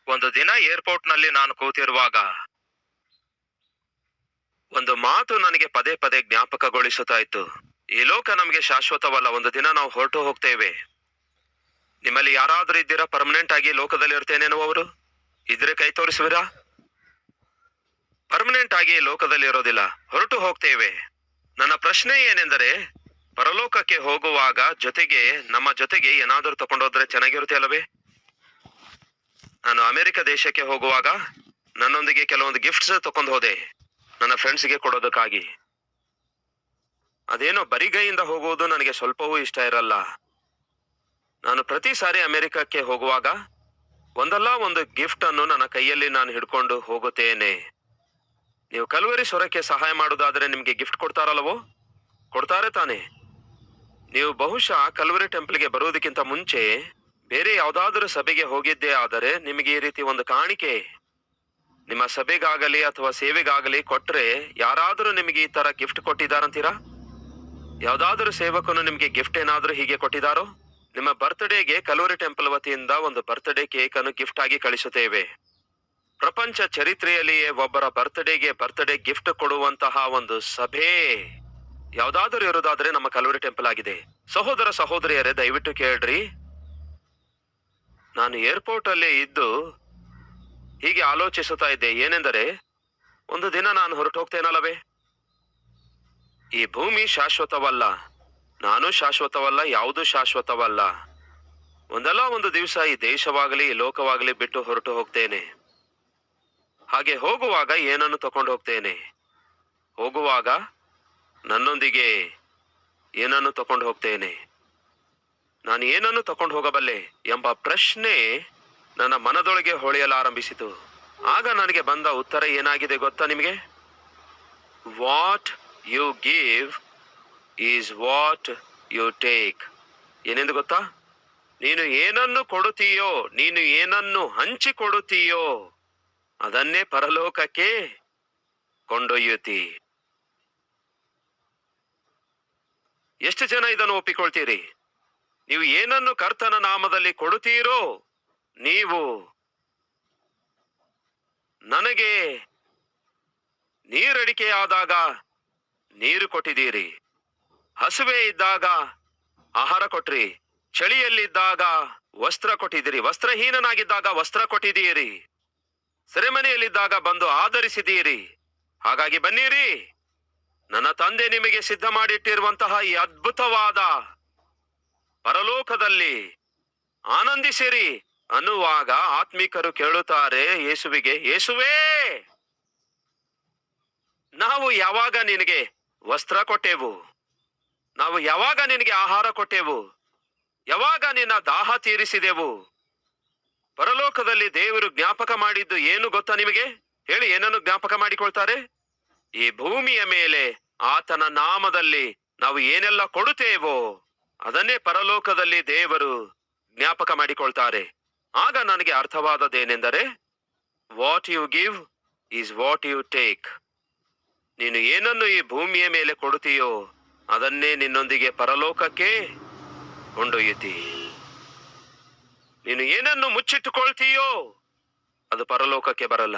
ಒಂದು ದಿನ ಏರ್ಪೋರ್ಟ್ ನಲ್ಲಿ ನಾನು ಕೂತಿರುವಾಗ ಒಂದು ಮಾತು ನನಗೆ ಪದೇ ಪದೇ ಜ್ಞಾಪಕಗೊಳಿಸುತ್ತಾ ಇತ್ತು. ಈ ಲೋಕ ನಮಗೆ ಶಾಶ್ವತವಲ್ಲ, ಒಂದು ದಿನ ನಾವು ಹೊರಟು ಹೋಗ್ತೇವೆ. ನಿಮ್ಮಲ್ಲಿ ಯಾರಾದ್ರೂ ಇದ್ದೀರಾ ಪರ್ಮನೆಂಟ್ ಆಗಿ ಲೋಕದಲ್ಲಿ ಇರ್ತೇನೆನ್ನುವವರು? ಇದ್ರೆ ಕೈ ತೋರಿಸುವಿರಾ? ಪರ್ಮನೆಂಟ್ ಆಗಿ ಲೋಕದಲ್ಲಿ ಇರೋದಿಲ್ಲ, ಹೊರಟು ಹೋಗ್ತೇವೆ. ನನ್ನ ಪ್ರಶ್ನೆ ಏನೆಂದರೆ, ಪರಲೋಕಕ್ಕೆ ಹೋಗುವಾಗ ನಮ್ಮ ಜೊತೆಗೆ ಏನಾದರೂ ತಗೊಂಡೋದ್ರೆ ಚೆನ್ನಾಗಿರುತ್ತೆ ಅಲ್ಲವೇ? ನಾನು ಅಮೆರಿಕ ದೇಶಕ್ಕೆ ಹೋಗುವಾಗ ನನ್ನೊಂದಿಗೆ ಕೆಲವೊಂದು ಗಿಫ್ಟ್ಸ್ ತಕೊಂಡು ಹೋದೆ, ನನ್ನ ಫ್ರೆಂಡ್ಸ್ಗೆ ಕೊಡೋದಕ್ಕಾಗಿ. ಅದೇನೋ ಬರಿಗೈಯಿಂದ ಹೋಗುವುದು ನನಗೆ ಸ್ವಲ್ಪವೂ ಇಷ್ಟ ಇರಲ್ಲ. ನಾನು ಪ್ರತಿ ಸಾರಿ ಅಮೆರಿಕಕ್ಕೆ ಹೋಗುವಾಗ ಒಂದಲ್ಲ ಒಂದು ಗಿಫ್ಟ್ ಅನ್ನು ನನ್ನ ಕೈಯಲ್ಲಿ ನಾನು ಹಿಡ್ಕೊಂಡು ಹೋಗುತ್ತೇನೆ. ನೀವು ಕಲ್ವರಿ ಸ್ವರಕ್ಕೆ ಸಹಾಯ ಮಾಡುವುದಾದ್ರೆ ನಿಮ್ಗೆ ಗಿಫ್ಟ್ ಕೊಡ್ತಾರಲ್ಲವೋ? ಕೊಡ್ತಾರೆ ತಾನೆ? ನೀವು ಬಹುಶಃ ಕಲ್ವರಿ ಟೆಂಪಲ್ಗೆ ಬರುವುದಕ್ಕಿಂತ ಮುಂಚೆ ಬೇರೆ ಯಾವ್ದಾದ್ರೂ ಸಭೆಗೆ ಹೋಗಿದ್ದೇ ಆದರೆ ನಿಮಗೆ ಈ ರೀತಿ ಒಂದು ಕಾಣಿಕೆ ನಿಮ್ಮ ಸಭೆಗಾಗಲಿ ಅಥವಾ ಸೇವೆಗಾಗಲಿ ಕೊಟ್ರೆ, ಯಾರಾದ್ರೂ ನಿಮಗೆ ಈ ತರ ಗಿಫ್ಟ್ ಕೊಟ್ಟಿದ್ದಾರಂತೀರಾ? ಯಾವ್ದಾದ್ರೂ ಸೇವಕನು ನಿಮ್ಗೆ ಗಿಫ್ಟ್ ಏನಾದ್ರೂ ಹೀಗೆ ಕೊಟ್ಟಿದ್ದಾರೋ? ನಿಮ್ಮ ಬರ್ತ್ಡೇಗೆ ಕಲ್ವರಿ ಟೆಂಪಲ್ ವತಿಯಿಂದ ಒಂದು ಬರ್ತ್ಡೇ ಕೇಕ್ ಅನ್ನು ಗಿಫ್ಟ್ ಆಗಿ ಕಳಿಸುತ್ತೇವೆ. ಪ್ರಪಂಚ ಚರಿತ್ರೆಯಲ್ಲಿಯೇ ಒಬ್ಬರ ಬರ್ತ್ಡೇ ಗಿಫ್ಟ್ ಕೊಡುವಂತಹ ಒಂದು ಸಭೆ ಯಾವ್ದಾದ್ರೂ ಇರೋದಾದ್ರೆ ನಮ್ಮ ಕಲ್ವರಿ ಟೆಂಪಲ್ ಆಗಿದೆ. ಸಹೋದರ ಸಹೋದರಿಯರೇ, ದಯವಿಟ್ಟು ಕೇಳ್ರಿ. ನಾನು ಏರ್ಪೋರ್ಟ್ ಅಲ್ಲೇ ಇದ್ದು ಹೀಗೆ ಆಲೋಚಿಸುತ್ತಾ ಇದ್ದೆ, ಏನೆಂದರೆ ಒಂದು ದಿನ ನಾನು ಹೊರಟು ಹೋಗ್ತೇನಲ್ಲವೇ? ಈ ಭೂಮಿ ಶಾಶ್ವತವಲ್ಲ, ನಾನು ಶಾಶ್ವತವಲ್ಲ, ಯಾವುದು ಶಾಶ್ವತವಲ್ಲ. ಒಂದಲ್ಲ ಒಂದು ದಿವಸ ಈ ದೇಶವಾಗಲಿ ಈ ಲೋಕವಾಗಲಿ ಬಿಟ್ಟು ಹೊರಟು ಹೋಗ್ತೇನೆ. ಹಾಗೆ ಹೋಗುವಾಗ ಏನನ್ನು ತಕೊಂಡು ಹೋಗ್ತೇನೆ? ಹೋಗುವಾಗ ನನ್ನೊಂದಿಗೆ ಏನನ್ನು ತಕೊಂಡು ಹೋಗ್ತೇನೆ? ನಾನು ಏನನ್ನು ತಕೊಂಡು ಹೋಗಬಲ್ಲೆ ಎಂಬ ಪ್ರಶ್ನೆ ನನ್ನ ಮನದೊಳಗೆ ಹೊಳೆಯಲಾರಂಭಿಸಿತು. ಆಗ ನನಗೆ ಬಂದ ಉತ್ತರ ಏನಾಗಿದೆ ಗೊತ್ತಾ ನಿಮಗೆ? What you give is what you take. ಏನೆಂದು ಗೊತ್ತಾ? ನೀನು ಏನನ್ನು ಕೊಡುತ್ತೀಯೋ, ನೀನು ಏನನ್ನು ಹಂಚಿಕೊಡುತ್ತೀಯೋ ಅದನ್ನೇ ಪರಲೋಕಕ್ಕೆ ಕೊಂಡೊಯ್ಯುತ್ತಿ. ಎಷ್ಟು ಜನ ಇದನ್ನು ಒಪ್ಪಿಕೊಳ್ತೀರಿ? ನೀವು ಏನನ್ನು ಕರ್ತನ ನಾಮದಲ್ಲಿ ಕೊಡುತ್ತೀರೋ, ನೀವು ನನಗೆ ನೀರಡಿಕೆಯಾದಾಗ ನೀರು ಕೊಟ್ಟಿದ್ದೀರಿ, ಹಸುವೆ ಇದ್ದಾಗ ಆಹಾರ ಕೊಟ್ರಿ, ಚಳಿಯಲ್ಲಿದ್ದಾಗ ವಸ್ತ್ರ ಕೊಟ್ಟಿದ್ದೀರಿ, ವಸ್ತ್ರಹೀನನಾಗಿದ್ದಾಗ ವಸ್ತ್ರ ಕೊಟ್ಟಿದ್ದೀರಿ, ಸೆರೆಮನೆಯಲ್ಲಿದ್ದಾಗ ಬಂದು ಆಧರಿಸಿದ್ದೀರಿ. ಹಾಗಾಗಿ ಬನ್ನಿರಿ, ನನ್ನ ತಂದೆ ನಿಮಗೆ ಸಿದ್ಧ ಮಾಡಿಟ್ಟಿರುವಂತಹ ಈ ಅದ್ಭುತವಾದ ಪರಲೋಕದಲ್ಲಿ ಆನಂದಿಸಿರಿ ಅನ್ನುವಾಗ ಆತ್ಮಿಕರು ಕೇಳುತ್ತಾರೆ ಯೇಸುವಿಗೆ, ಯೇಸುವೇ, ನಾವು ಯಾವಾಗ ನಿನಗೆ ವಸ್ತ್ರ ಕೊಟ್ಟೆವು? ನಾವು ಯಾವಾಗ ನಿನಗೆ ಆಹಾರ ಕೊಟ್ಟೆವು? ಯಾವಾಗ ನಿನ್ನ ದಾಹ ತೀರಿಸಿದೆವು? ಪರಲೋಕದಲ್ಲಿ ದೇವರು ಜ್ಞಾಪಕ ಮಾಡಿದ್ದು ಏನು ಗೊತ್ತಾ ನಿಮಗೆ? ಹೇಳಿ, ಏನನ್ನು ಜ್ಞಾಪಕ ಮಾಡಿಕೊಳ್ತಾರೆ? ಈ ಭೂಮಿಯ ಮೇಲೆ ಆತನ ನಾಮದಲ್ಲಿ ನಾವು ಏನೆಲ್ಲ ಕೊಡುತ್ತೇವೋ ಅದನ್ನೇ ಪರಲೋಕದಲ್ಲಿ ದೇವರು ಜ್ಞಾಪಕ ಮಾಡಿಕೊಳ್ತಾರೆ. ಆಗ ನನಗೆ ಅರ್ಥವಾದದ್ದೇನೆಂದರೆ, what you give is what you take. ನೀನು ಏನನ್ನು ಈ ಭೂಮಿಯ ಮೇಲೆ ಕೊಡುತ್ತೀಯೋ ಅದನ್ನೇ ನಿನ್ನೊಂದಿಗೆ ಪರಲೋಕಕ್ಕೆ ಕೊಂಡೊಯ್ಯುತ್ತಿ. ನೀನು ಏನನ್ನು ಮುಚ್ಚಿಟ್ಟುಕೊಳ್ತೀಯೋ ಅದು ಪರಲೋಕಕ್ಕೆ ಬರಲ್ಲ.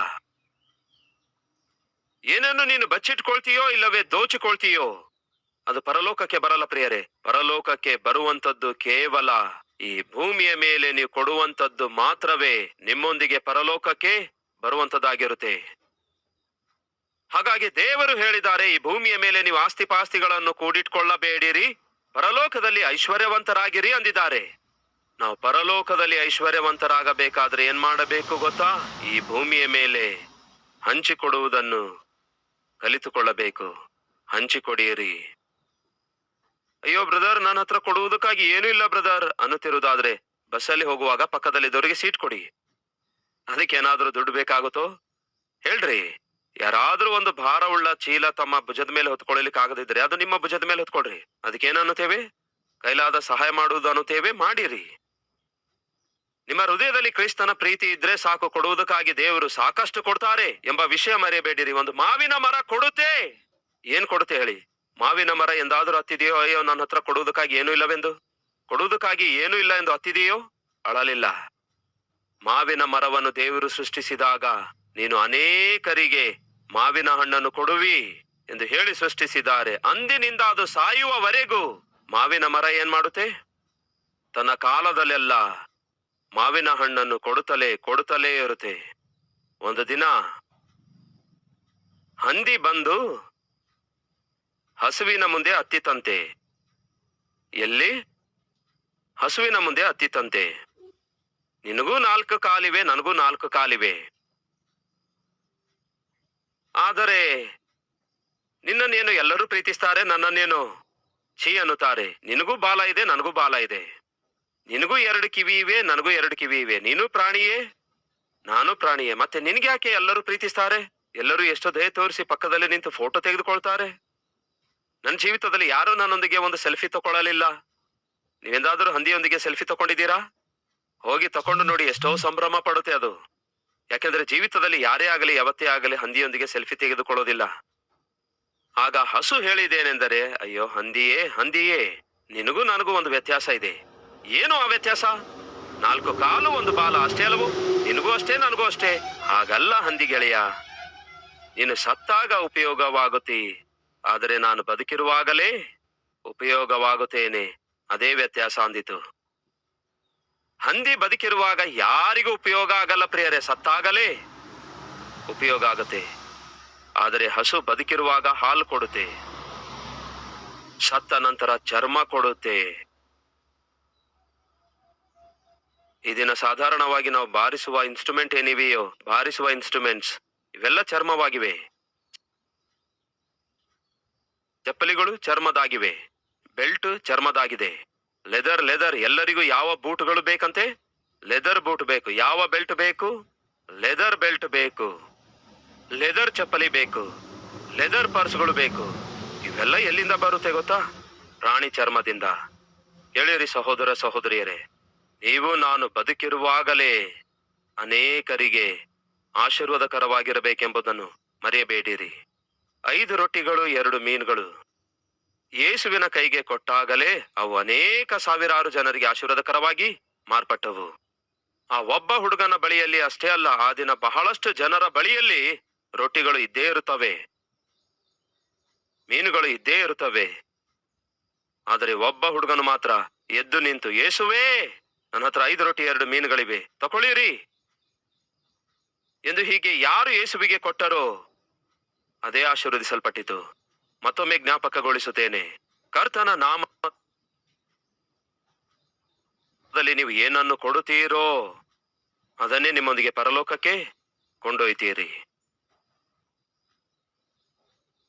ಏನನ್ನು ನೀನು ಬಚ್ಚಿಟ್ಕೊಳ್ತೀಯೋ ಇಲ್ಲವೇ ದೋಚಿಕೊಳ್ತೀಯೋ ಅದು ಪರಲೋಕಕ್ಕೆ ಬರಲ್ಲ ಪ್ರಿಯರೇ. ಪರಲೋಕಕ್ಕೆ ಬರುವಂತದ್ದು ಕೇವಲ ಈ ಭೂಮಿಯ ಮೇಲೆ ನೀವು ಕೊಡುವಂತದ್ದು ಮಾತ್ರವೇ ನಿಮ್ಮೊಂದಿಗೆ ಪರಲೋಕಕ್ಕೆ ಬರುವಂತದ್ದಾಗಿರುತ್ತೆ. ಹಾಗಾಗಿ ದೇವರು ಹೇಳಿದ್ದಾರೆ, ಈ ಭೂಮಿಯ ಮೇಲೆ ನೀವು ಆಸ್ತಿಪಾಸ್ತಿಗಳನ್ನು ಕೂಡಿಟ್ಕೊಳ್ಳಬೇಡಿರಿ, ಪರಲೋಕದಲ್ಲಿ ಐಶ್ವರ್ಯವಂತರಾಗಿರಿ ಅಂದಿದ್ದಾರೆ. ನಾವು ಪರಲೋಕದಲ್ಲಿ ಐಶ್ವರ್ಯವಂತರಾಗಬೇಕಾದ್ರೆ ಏನ್ ಮಾಡಬೇಕು ಗೊತ್ತಾ? ಈ ಭೂಮಿಯ ಮೇಲೆ ಹಂಚಿಕೊಡುವುದನ್ನು ಕಲಿತುಕೊಳ್ಳಬೇಕು. ಹಂಚಿಕೊಡಿಯಿರಿ. ಅಯ್ಯೋ ಬ್ರದರ್, ನನ್ನ ಹತ್ರ ಕೊಡುವುದಕ್ಕಾಗಿ ಏನೂ ಇಲ್ಲ ಬ್ರದರ್ ಅನ್ನುತ್ತಿರುವುದಾದ್ರೆ ಬಸ್ಸಲ್ಲಿ ಹೋಗುವಾಗ ಪಕ್ಕದಲ್ಲಿದ್ದವರಿಗೆ ಸೀಟ್ ಕೊಡಿ. ಅದಕ್ಕೇನಾದ್ರೂ ದುಡ್ಡು ಬೇಕಾಗುತ್ತೋ ಹೇಳ್ರಿ. ಯಾರಾದ್ರೂ ಒಂದು ಭಾರವುಳ್ಳ ಚೀಲ ತಮ್ಮ ಭುಜದ ಮೇಲೆ ಹೊತ್ಕೊಳ್ಳಲಿಕ್ಕೆ ಆಗದಿದ್ರೆ ಅದು ನಿಮ್ಮ ಭುಜದ ಮೇಲೆ ಹೊತ್ಕೊಳ್ರಿ. ಅದಕ್ಕೇನು ಅನ್ನುತ್ತೇವೆ? ಕೈಲಾದ ಸಹಾಯ ಮಾಡುವುದು ಅನ್ನುತ್ತೇವೆ, ಮಾಡಿರಿ. ನಿಮ್ಮ ಹೃದಯದಲ್ಲಿ ಕ್ರಿಸ್ತನ ಪ್ರೀತಿ ಇದ್ರೆ ಸಾಕು, ಕೊಡುವುದಕ್ಕಾಗಿ ದೇವರು ಸಾಕಷ್ಟು ಕೊಡ್ತಾರೆ ಎಂಬ ವಿಷಯ ಮರೆಯಬೇಡಿರಿ. ಒಂದು ಮಾವಿನ ಮರ ಕೊಡುತ್ತೆ, ಏನ್ ಕೊಡುತ್ತೆ ಹೇಳಿ? ಮಾವಿನ ಮರ ಎಂದಾದ್ರೂ ಹತ್ತಿದೆಯೋ, ಅಯ್ಯೋ ನನ್ನ ಹತ್ರ ಕೊಡುವುದಕ್ಕಾಗಿ ಏನೂ ಇಲ್ಲವೆಂದು? ಕೊಡುವುದಕ್ಕಾಗಿ ಏನೂ ಇಲ್ಲ ಎಂದು ಹತ್ತಿದೆಯೋ? ಅಳಲಿಲ್ಲ. ಮಾವಿನ ಮರವನ್ನು ದೇವರು ಸೃಷ್ಟಿಸಿದಾಗ ನೀನು ಅನೇಕರಿಗೆ ಮಾವಿನ ಹಣ್ಣನ್ನು ಕೊಡುವಿ ಎಂದು ಹೇಳಿ ಸೃಷ್ಟಿಸಿದ್ದಾರೆ. ಅಂದಿನಿಂದ ಅದು ಸಾಯುವವರೆಗೂ ಮಾವಿನ ಮರ ಏನ್ ಮಾಡುತ್ತೆ? ತನ್ನ ಕಾಲದಲ್ಲೆಲ್ಲ ಮಾವಿನ ಹಣ್ಣನ್ನು ಕೊಡುತ್ತಲೇ ಇರುತ್ತೆ. ಒಂದು ದಿನ ಹಂದಿ ಬಂದು ಹಸುವಿನ ಮುಂದೆ ಹತ್ತಿತಂತೆ. ಎಲ್ಲಿ? ಹಸುವಿನ ಮುಂದೆ ಹತ್ತಿತಂತೆ. ನಿನಗೂ 4 ಕಾಲಿವೆ, ನನಗೂ 4 ಕಾಲಿವೆ. ಆದರೆ ನಿನ್ನನ್ನೇನು ಎಲ್ಲರೂ ಪ್ರೀತಿಸ್ತಾರೆ, ನನ್ನನ್ನೇನು ಛೀ ಅನ್ನುತ್ತಾರೆ. ನಿನಗೂ ಬಾಲ ಇದೆ, ನನಗೂ ಬಾಲ ಇದೆ. ನಿನಗೂ 2 ಕಿವಿ ಇವೆ, ನನಗೂ 2 ಕಿವಿ ಇವೆ. ನೀನು ಪ್ರಾಣಿಯೇ, ನಾನು ಪ್ರಾಣಿಯೇ. ಮತ್ತೆ ನಿನ್ಗೆ ಯಾಕೆ ಎಲ್ಲರೂ ಪ್ರೀತಿಸ್ತಾರೆ? ಎಲ್ಲರೂ ಎಷ್ಟೋ ದಯೆ ತೋರಿಸಿ ಪಕ್ಕದಲ್ಲಿ ನಿಂತು ಫೋಟೋ ತೆಗೆದುಕೊಳ್ತಾರೆ. ನನ್ನ ಜೀವಿತದಲ್ಲಿ ಯಾರೂ ನನ್ನೊಂದಿಗೆ ಒಂದು ಸೆಲ್ಫಿ ತಗೊಳ್ಳಲಿಲ್ಲ. ನೀವೆಂದಾದರೂ ಹಂದಿಯೊಂದಿಗೆ ಸೆಲ್ಫಿ ತಗೊಂಡಿದ್ದೀರಾ? ಹೋಗಿ ತಕೊಂಡು ನೋಡಿ, ಎಷ್ಟೋ ಸಂಭ್ರಮ ಪಡುತ್ತೆ ಅದು. ಯಾಕೆಂದ್ರೆ ಜೀವಿತದಲ್ಲಿ ಯಾರೇ ಆಗಲಿ, ಯಾವತ್ತೇ ಆಗಲಿ ಹಂದಿಯೊಂದಿಗೆ ಸೆಲ್ಫಿ ತೆಗೆದುಕೊಳ್ಳೋದಿಲ್ಲ. ಆಗ ಹಸು ಹೇಳಿದ್ದೇನೆಂದರೆ, ಅಯ್ಯೋ ಹಂದಿಯೇ, ನಿನಗೂ ನನಗೂ ಒಂದು ವ್ಯತ್ಯಾಸ ಇದೆ. ಏನು ಆ ವ್ಯತ್ಯಾಸ? 4 ಕಾಲು 1 ಬಾಲ ಅಷ್ಟೇ ಅಲ್ಲವು? ನಿನಗೂ ಅಷ್ಟೇ, ನನಗೂ ಅಷ್ಟೇ. ಹಾಗಲ್ಲ ಹಂದಿ ಗೆಳೆಯ, ನೀನು ಸತ್ತಾಗ ಉಪಯೋಗವಾಗುತ್ತಿ, ಆದರೆ ನಾನು ಬದುಕಿರುವಾಗಲೇ ಉಪಯೋಗವಾಗುತ್ತೇನೆ. ಅದೇ ವ್ಯತ್ಯಾಸ ಅಂದಿತು. ಹಂದಿ ಬದುಕಿರುವಾಗ ಯಾರಿಗೂ ಉಪಯೋಗ ಆಗಲ್ಲ ಪ್ರಿಯರೇ, ಸತ್ತಾಗಲೇ ಉಪಯೋಗ ಆಗುತ್ತೆ. ಆದರೆ ಹಸು ಬದುಕಿರುವಾಗ ಹಾಲು ಕೊಡುತ್ತೆ, ಸತ್ತ ನಂತರ ಚರ್ಮ ಕೊಡುತ್ತೆ. ಈ ದಿನ ಸಾಧಾರಣವಾಗಿ ನಾವು ಬಾರಿಸುವ ಇನ್ಸ್ಟ್ರೂಮೆಂಟ್ ಏನಿವೆಯೋ, ಬಾರಿಸುವ ಇನ್ಸ್ಟ್ರೂಮೆಂಟ್ಸ್ ಇವೆಲ್ಲ ಚರ್ಮವಾಗಿವೆ. ಚಪ್ಪಲಿಗಳು ಚರ್ಮದಾಗಿವೆ, ಬೆಲ್ಟ್ ಚರ್ಮದಾಗಿದೆ. ಲೆದರ್ ಎಲ್ಲರಿಗೂ ಯಾವ ಬೂಟ್ಗಳು ಬೇಕಂತೆ? ಲೆದರ್ ಬೂಟ್ ಬೇಕು. ಯಾವ ಬೆಲ್ಟ್ ಬೇಕು? ಲೆದರ್ ಬೆಲ್ಟ್ ಬೇಕು. ಲೆದರ್ ಚಪ್ಪಲಿ ಬೇಕು. ಲೆದರ್ ಪರ್ಸ್ಗಳು ಬೇಕು. ಇವೆಲ್ಲ ಎಲ್ಲಿಂದ ಬರುತ್ತೆ ಗೊತ್ತಾ? ಪ್ರಾಣಿ ಚರ್ಮದಿಂದ. ಹೇಳಿರಿ ಸಹೋದರ ಸಹೋದರಿಯರೇ, ನೀವು ನಾನು ಬದುಕಿರುವಾಗಲೇ ಅನೇಕರಿಗೆ ಆಶೀರ್ವಾದಕರವಾಗಿರಬೇಕೆಂಬುದನ್ನು ಮರೆಯಬೇಡಿರಿ. 5 ರೊಟ್ಟಿಗಳು 2 ಮೀನುಗಳು ಯೇಸುವಿನ ಕೈಗೆ ಕೊಟ್ಟಾಗಲೇ ಅವು ಅನೇಕ ಸಾವಿರಾರು ಜನರಿಗೆ ಆಶೀರ್ವಾದಕರವಾಗಿ ಮಾರ್ಪಟ್ಟವು. ಆ ಒಬ್ಬ ಹುಡುಗನ ಬಳಿಯಲ್ಲಿ ಅಷ್ಟೇ ಅಲ್ಲ, ಆ ದಿನ ಬಹಳಷ್ಟು ಜನರ ಬಳಿಯಲ್ಲಿ ರೊಟ್ಟಿಗಳು ಇದ್ದೇ ಇರುತ್ತವೆ, ಮೀನುಗಳು ಇದ್ದೇ ಇರುತ್ತವೆ. ಆದರೆ ಒಬ್ಬ ಹುಡುಗನು ಮಾತ್ರ ಎದ್ದು ನಿಂತು, ಯೇಸುವೇ, ನನ್ನ ಹತ್ರ 5 ರೊಟ್ಟಿ 2 ಮೀನುಗಳಿವೆ, ತಕೊಳ್ಳಿರಿ ಎಂದು ಹೀಗೆ ಯಾರು ಯೇಸುವಿಗೆ ಕೊಟ್ಟರೋ ಅದೇ ಆಶೀರ್ವದಿಸಲ್ಪಟ್ಟಿತು. ಮತ್ತೊಮ್ಮೆ ಜ್ಞಾಪಕಗೊಳಿಸುತ್ತೇನೆ, ಕರ್ತನ ನಾಮದಲ್ಲಿ ನೀವು ಏನನ್ನು ಕೊಡುತ್ತೀರೋ ಅದನ್ನೇ ನಿಮ್ಮೊಂದಿಗೆ ಪರಲೋಕಕ್ಕೆ ಕೊಂಡೊಯ್ತೀರಿ.